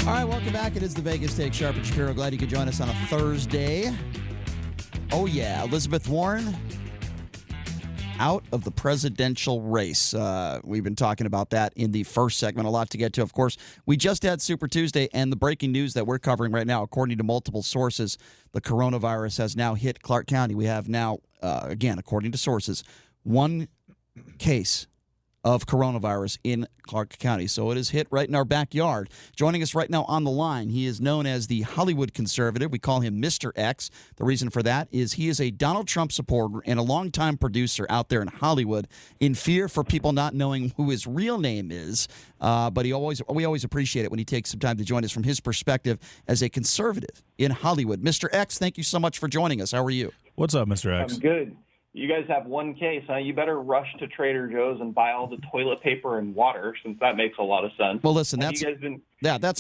All right, welcome back. It is the Vegas Take. Sharp and Shapiro. Glad you could join us on a Thursday. Oh, yeah. Elizabeth Warren out of the presidential race. We've been talking about that in the first segment. A lot to get to. Of course, we just had Super Tuesday, and the breaking news that we're covering right now, according to multiple sources, the coronavirus has now hit Clark County. We have now, again, according to sources, one case of coronavirus in Clark County. So it is hit right in our backyard. Joining us right now on the line, he is known as the Hollywood Conservative. We call him Mr.X. The reason for that is he is a Donald Trump supporter and a longtime producer out there in Hollywood, in fear for people not knowing who his real name is. But we always appreciate it when he takes some time to join us from his perspective as a conservative in Hollywood. Mr. X, thank you so much for joining us. How are you? What's up, Mr. X? I'm good. You guys have one case, huh? You better rush to Trader Joe's and buy all the toilet paper and water, since that makes a lot of sense. Well, listen, that's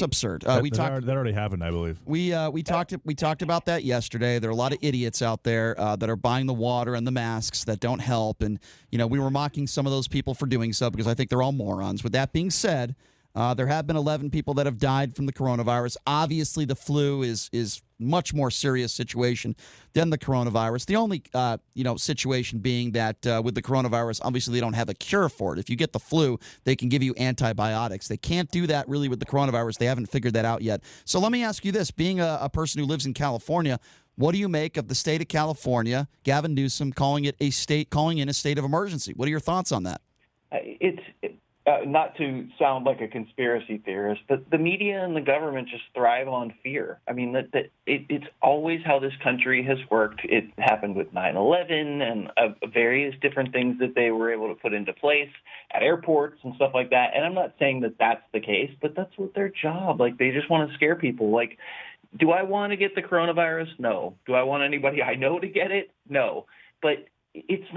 absurd. That already happened, I believe. We talked about that yesterday. There are a lot of idiots out there that are buying the water and the masks that don't help, and we were mocking some of those people for doing so because I think they're all morons. With that being said, there have been 11 people that have died from the coronavirus. Obviously, the flu is much more serious situation than the coronavirus. The only situation being that with the coronavirus, obviously they don't have a cure for it. If you get the flu, they can give you antibiotics. They can't do that really with the coronavirus. They haven't figured that out yet. So let me ask you this: being a person who lives in California, what do you make of the state of California, Gavin Newsom calling in a state of emergency? What are your thoughts on that? Not to sound like a conspiracy theorist, but the media and the government just thrive on fear. I mean, it's always how this country has worked. It happened with 9/11 and various different things that they were able to put into place at airports and stuff like that. And I'm not saying that that's the case, but that's what their job. Like, they just want to scare people. Like, do I want to get the coronavirus? No. Do I want anybody I know to get it? No. But it's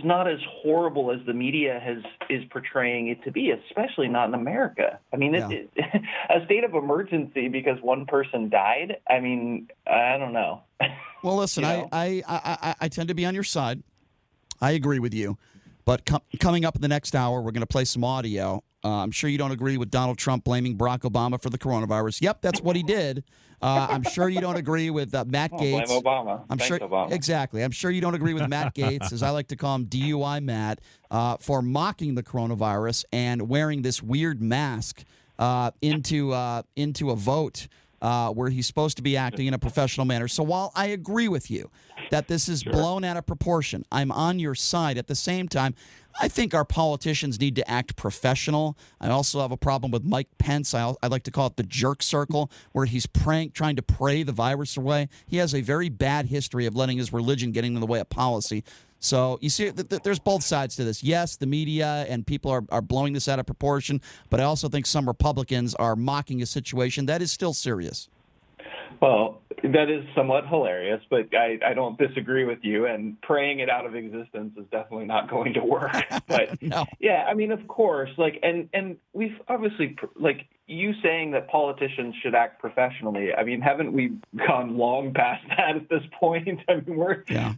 not as horrible as the media is portraying it to be, especially not in America. I mean, a state of emergency because one person died. I mean, I don't know. Well, listen, I tend to be on your side. I agree with you. But coming up in the next hour, we're going to play some audio. I'm sure you don't agree with Donald Trump blaming Barack Obama for the coronavirus. Yep, that's what he did. I'm sure you don't agree with Matt Gaetz. Blame Obama. Thanks, Obama. Exactly. I'm sure you don't agree with Matt Gaetz, as I like to call him, DUI Matt, for mocking the coronavirus and wearing this weird mask into a vote where he's supposed to be acting in a professional manner. So while I agree with you that this is blown out of proportion, I'm on your side. At the same time, I think our politicians need to act professional. I also have a problem with Mike Pence. I like to call it the jerk circle, where he's trying to pray the virus away. He has a very bad history of letting his religion getting in the way of policy. So you see, there's both sides to this. Yes, the media and people are blowing this out of proportion, but I also think some Republicans are mocking a situation that is still serious. Well, that is somewhat hilarious, but I don't disagree with you, and praying it out of existence is definitely not going to work. But no. Yeah, I mean, of course, and we've obviously, you saying that politicians should act professionally. I mean, haven't we gone long past that at this point? I mean,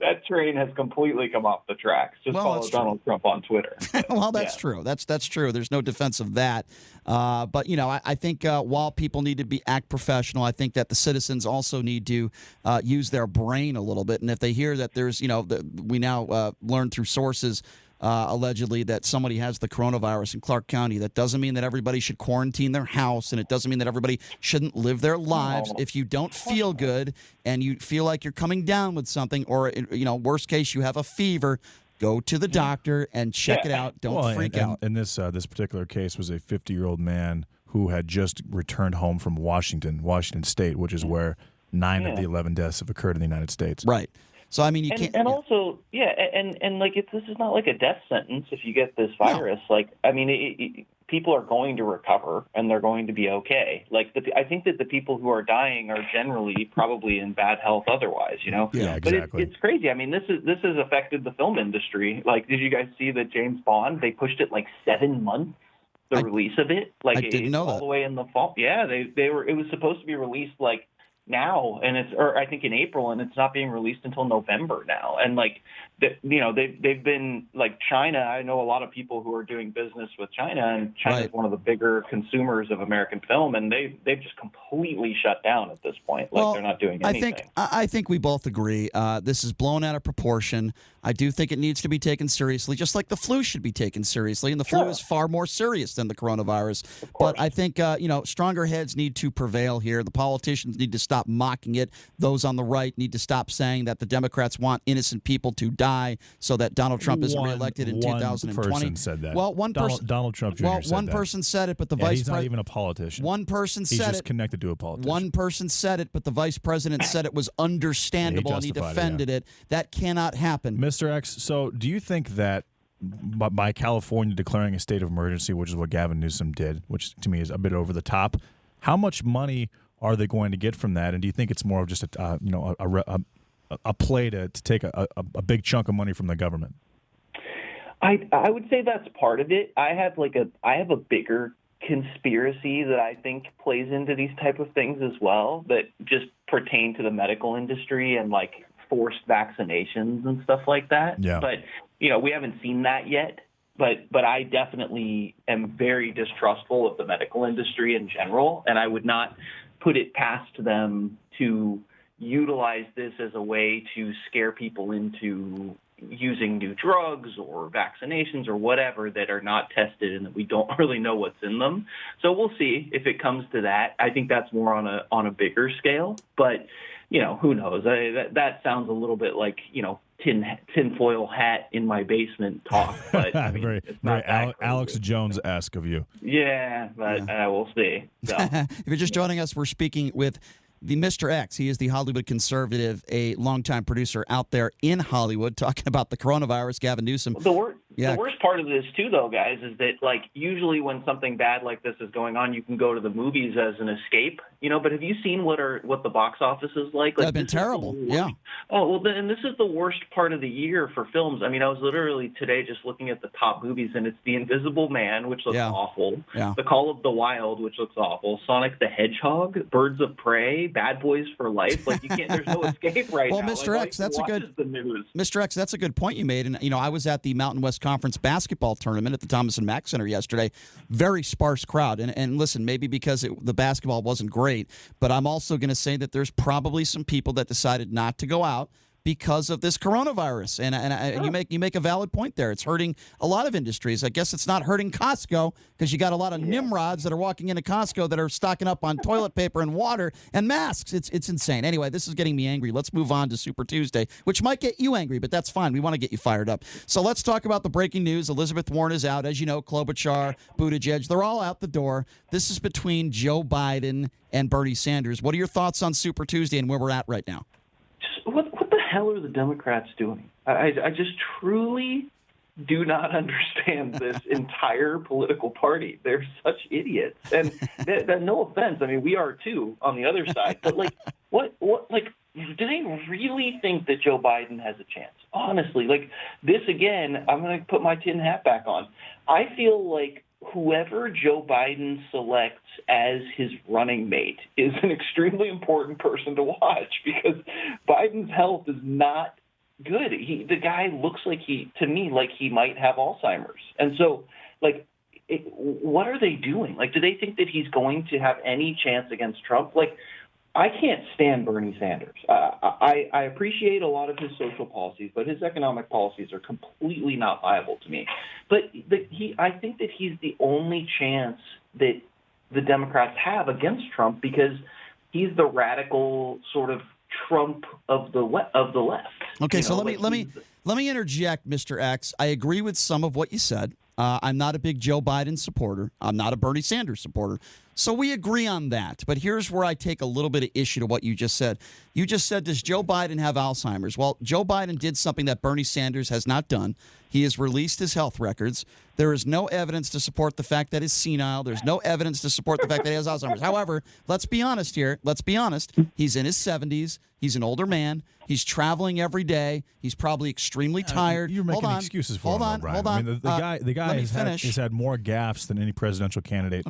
that train has completely come off the tracks. Just follow Donald Trump on Twitter. Well, that's true. That's true. There's no defense of that. But I think while people need to act professional, I think that the citizens also need to use their brain a little bit. And if they hear that there's, we now learn through sources allegedly that somebody has the coronavirus in Clark County, that doesn't mean that everybody should quarantine their house, and it doesn't mean that everybody shouldn't live their lives. If you don't feel good and you feel like you're coming down with something, or worst case, you have a fever, go to the doctor and check it out. Don't freak out. And this particular case was a 50-year-old man who had just returned home from Washington State, which is where 9 of the 11 deaths have occurred in the United States. Right. So, I mean, you can't... And also, this is not like a death sentence if you get this virus. No. People are going to recover, and they're going to be okay. I think that the people who are dying are generally probably in bad health otherwise, Yeah, exactly. But it's crazy. I mean, this has affected the film industry. Did you guys see that James Bond, they pushed it 7 months, the release of it? I didn't know all that. The way in the fall. Yeah, it was supposed to be released now, and or I think in April, and it's not being released until November now. And like, they've been like China. I know a lot of people who are doing business with China, and China is one of the bigger consumers of American film, and they've just completely shut down at this point. Like, they're not doing anything. I think we both agree this is blown out of proportion. I do think it needs to be taken seriously, just like the flu should be taken seriously, and the flu is far more serious than the coronavirus. But I think stronger heads need to prevail here. The politicians need to stop mocking it. Those on the right need to stop saying that the Democrats want innocent people to die so that Donald Trump is reelected in 2020. One person said that. Well, one person. Donald Trump Jr. Well, said one that. person said it, but the vice president. He's not even a politician. One person said it. He's just connected to a politician. One person said it, but the vice president said it was understandable, and he defended it. That cannot happen. Mr. X, so do you think that by California declaring a state of emergency, which is what Gavin Newsom did, which to me is a bit over the top, how much money are they going to get from that? And do you think it's more of just a play to take a big chunk of money from the government? I would say that's part of it. I have a bigger conspiracy that I think plays into these type of things as well, that just pertain to the medical industry and like forced vaccinations and stuff like that. Yeah. But we haven't seen that yet. But I definitely am very distrustful of the medical industry in general, and I would not put it past them to utilize this as a way to scare people into using new drugs or vaccinations or whatever that are not tested and that we don't really know what's in them. So we'll see if it comes to that. I think that's more on a bigger scale, but who knows? That sounds a little bit like, tinfoil hat in my basement talk. But I mean, very Alex Jones-esque of you. Yeah, but we'll see. So. If you're just joining us, we're speaking with the Mr. X. He is the Hollywood Conservative, a longtime producer out there in Hollywood, talking about the coronavirus. Gavin Newsom. The worst part of this, too, though, guys, is that, like, usually when something bad like this is going on, you can go to the movies as an escape, but have you seen what the box office is like? That's been terrible, yeah. Oh, well, and this is the worst part of the year for films. I mean, I was literally today just looking at the top movies, and it's The Invisible Man, which looks awful, The Call of the Wild, which looks awful, Sonic the Hedgehog, Birds of Prey, Bad Boys for Life. Like, there's no escape right now. Well, Mr. X, that's Mr. X, that's a good point you made. And, I was at the Mountain West Conference basketball tournament at the Thomas and Mack Center yesterday. Very sparse crowd. And listen, maybe because the basketball wasn't great, but I'm also going to say that there's probably some people that decided not to go out because of this coronavirus. And you make a valid point there. It's hurting a lot of industries. I guess it's not hurting Costco because you got a lot of nimrods that are walking into Costco that are stocking up on toilet paper and water and masks. It's insane. Anyway, this is getting me angry. Let's move on to Super Tuesday, which might get you angry, but that's fine. We want to get you fired up. So let's talk about the breaking news. Elizabeth Warren is out. As you know, Klobuchar, Buttigieg, they're all out the door. This is between Joe Biden and Bernie Sanders. What are your thoughts on Super Tuesday and where we're at right now? What the hell are the Democrats doing? I just truly do not understand this entire political party. They're such idiots. And no offense. I mean, we are too on the other side. But what do they really think that Joe Biden has a chance? Honestly, this again, I'm going to put my tin hat back on. I feel like whoever Joe Biden selects as his running mate is an extremely important person to watch because Biden's health is not good. The guy looks to me like he might have Alzheimer's. And so, what are they doing? Do they think that he's going to have any chance against Trump? I can't stand Bernie Sanders. I appreciate a lot of his social policies, but his economic policies are completely not viable to me. But I think that he's the only chance that the Democrats have against Trump because he's the radical sort of Trump of the left. Okay, so let me interject, Mr. X. I agree with some of what you said. I'm not a big Joe Biden supporter. I'm not a Bernie Sanders supporter. So we agree on that. But here's where I take a little bit of issue to what you just said. You just said, does Joe Biden have Alzheimer's? Well, Joe Biden did something that Bernie Sanders has not done. He has released his health records. There is no evidence to support the fact that he's senile. There's no evidence to support the fact that he has Alzheimer's. However, let's be honest here. Let's be honest. He's in his 70s. He's an older man. He's traveling every day. He's probably extremely tired. You're making excuses for him, Brian. Hold on. I mean, the guy has had more gaffes than any presidential candidate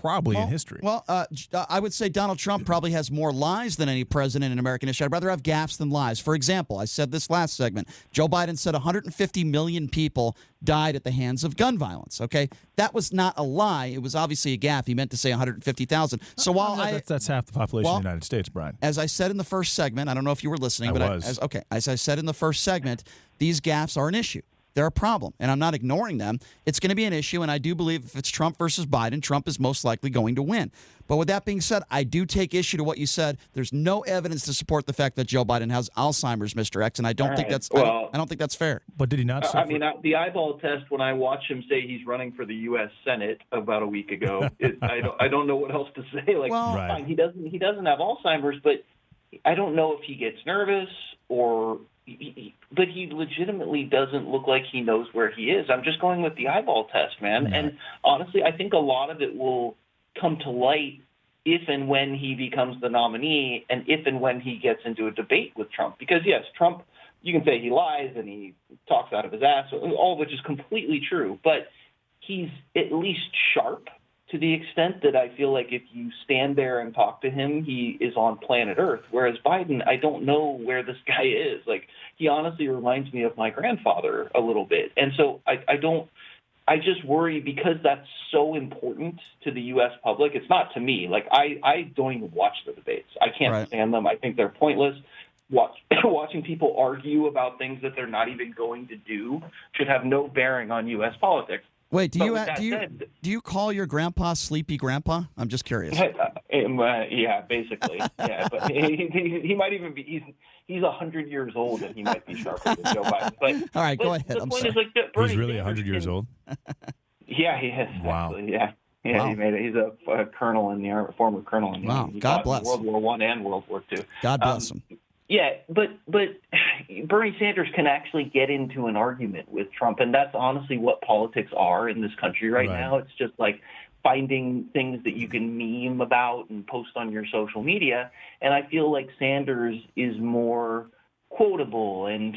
probably in history. Well, I would say Donald Trump probably has more lies than any president in American history. I'd rather have gaffes than lies. For example, I said this last segment. Joe Biden said 150 million people died at the hands of gun violence. Okay, that was not a lie. It was obviously a gaffe. He meant to say 150,000. So while that's half the population of the United States, Brian. As I said in the first segment, I don't know if you were listening, but as I said in the first segment, these gaffes are an issue. They're a problem, and I'm not ignoring them. It's going to be an issue, and I do believe if it's Trump versus Biden, Trump is most likely going to win. But with that being said, I do take issue to what you said. There's no evidence to support the fact that Joe Biden has Alzheimer's, Mr. X, and I don't think that's I don't think that's fair. But did he not? I mean, the eyeball test. When I watched him say he's running for the U.S. Senate about a week ago, I don't know what else to say. Like, fine, he doesn't have Alzheimer's, but I don't know if he gets nervous or. But he legitimately doesn't look like he knows where he is. I'm just going with the eyeball test, man. Mm-hmm. And honestly, I think a lot of it will come to light if and when he becomes the nominee and if and when he gets into a debate with Trump. Because, yes, Trump, you can say he lies and he talks out of his ass, all of which is completely true. But he's at least sharp to the extent that I feel like if you stand there and talk to him, he is on planet Earth. Whereas Biden, I don't know where this guy is. Like, he honestly reminds me of my grandfather a little bit. And so I just worry because that's so important to the U.S. public. It's not to me. Like, I don't even watch the debates. I can't stand them. I think they're pointless. Watching people argue about things that they're not even going to do should have no bearing on U.S. politics. Wait, do you call your grandpa Sleepy Grandpa? I'm just curious. Yeah, basically. Yeah, but he might even be. He's 100 years old, and he might be sharper than Joe Biden. But all right, go ahead. The point is, like, Bernie he's really Sanders 100 years old. Yeah, he is. Wow. Actually, yeah. Yeah, wow. he made it. He's a colonel in the army, former colonel in the army. Wow, God bless. World War I and World War II. God bless him. Yeah, but Bernie Sanders can actually get into an argument with Trump, and that's honestly what politics are in this country right now. It's just like finding things that you can meme about and post on your social media, and I feel like Sanders is more quotable and,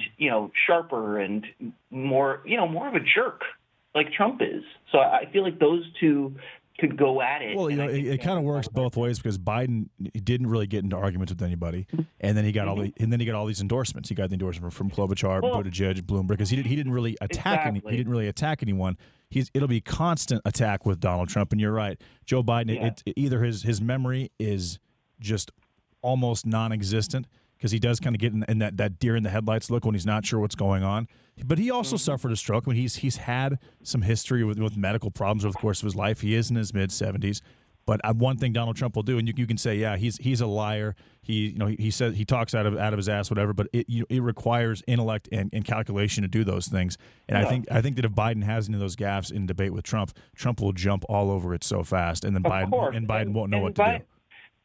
sharper and more of a jerk like Trump is. So I feel like those two could go at it. Well, it kind of works both ways because Biden didn't really get into arguments with anybody, and then he got all these endorsements. He got the endorsement from Klobuchar, Buttigieg, Bloomberg, because he didn't really attack anyone. It'll be constant attack with Donald Trump, and you're right, Joe Biden. Either his memory is just almost non-existent because he does kind of get in that deer in the headlights look when he's not sure what's going on. But he also suffered a stroke. I mean, he's had some history with medical problems over the course of his life. He is in his mid-70s. But one thing Donald Trump will do, and you can say, yeah, he's a liar. He says he talks out of his ass, whatever. But it requires intellect and calculation to do those things. And I think that if Biden has any of those gaffes in debate with Trump will jump all over it so fast, and then Biden won't know what to do.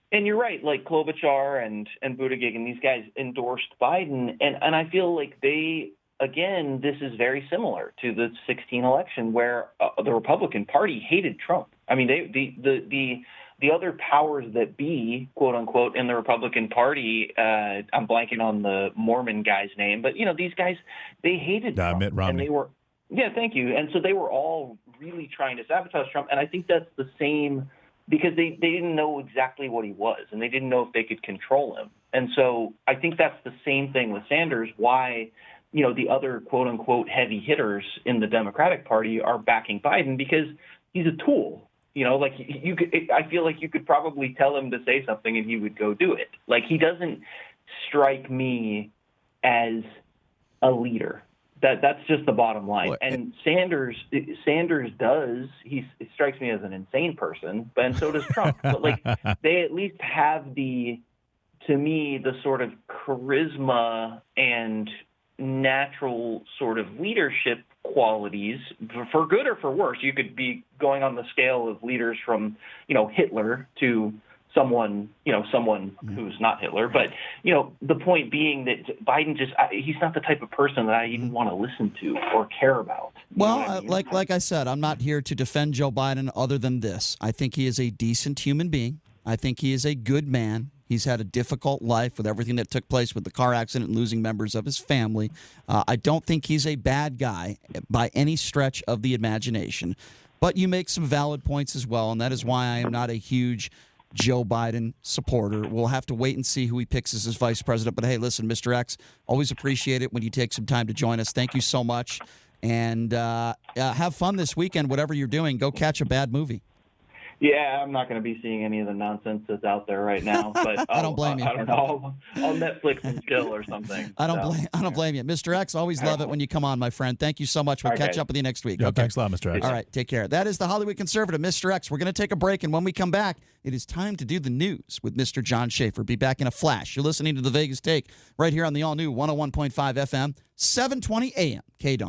And you're right, like Klobuchar and Buttigieg and these guys endorsed Biden, and I feel like this is very similar to the 2016 election where the Republican Party hated Trump. I mean, the other powers that be, quote unquote, in the Republican Party, I'm blanking on the Mormon guy's name, but these guys, they hated Trump. Mitt Romney. And they were, thank you. And so they were all really trying to sabotage Trump, and I think that's the same. Because they didn't know exactly what he was, and they didn't know if they could control him. And so I think that's the same thing with Sanders, why, the other quote-unquote heavy hitters in the Democratic Party are backing Biden, because he's a tool. I feel like you could probably tell him to say something and he would go do it. Like, he doesn't strike me as a leader. That's just the bottom line. And Sanders does. He strikes me as an insane person, and so does Trump. But they at least have the sort of charisma and natural sort of leadership qualities, for good or for worse. You could be going on the scale of leaders from Hitler to someone who's not Hitler. But, the point being that Biden he's not the type of person that I even want to listen to or care about. Well, like I said, I'm not here to defend Joe Biden other than this. I think he is a decent human being. I think he is a good man. He's had a difficult life with everything that took place with the car accident and losing members of his family. I don't think he's a bad guy by any stretch of the imagination. but you make some valid points as well, and that is why I am not a huge Joe Biden supporter. We'll have to wait and see who he picks as his vice president. But hey, listen, Mr. X, always appreciate it when you take some time to join us. Thank you so much, and have fun this weekend. Whatever you're doing, go catch a bad movie. Yeah, I'm not going to be seeing any of the nonsense that's out there right now. But I don't blame you. I don't know. I'll Netflix and chill or something. I don't blame you. Mr. X, always love it when you come on, my friend. Thank you so much. We'll catch up with you next week. Yeah, okay. Thanks a lot, Mr. X. All right, take care. That is the Hollywood Conservative, Mr. X. We're going to take a break, and when we come back, it is time to do the news with Mr. John Schaefer. Be back in a flash. You're listening to The Vegas Take right here on the all-new 101.5 FM, 720 AM, KDON.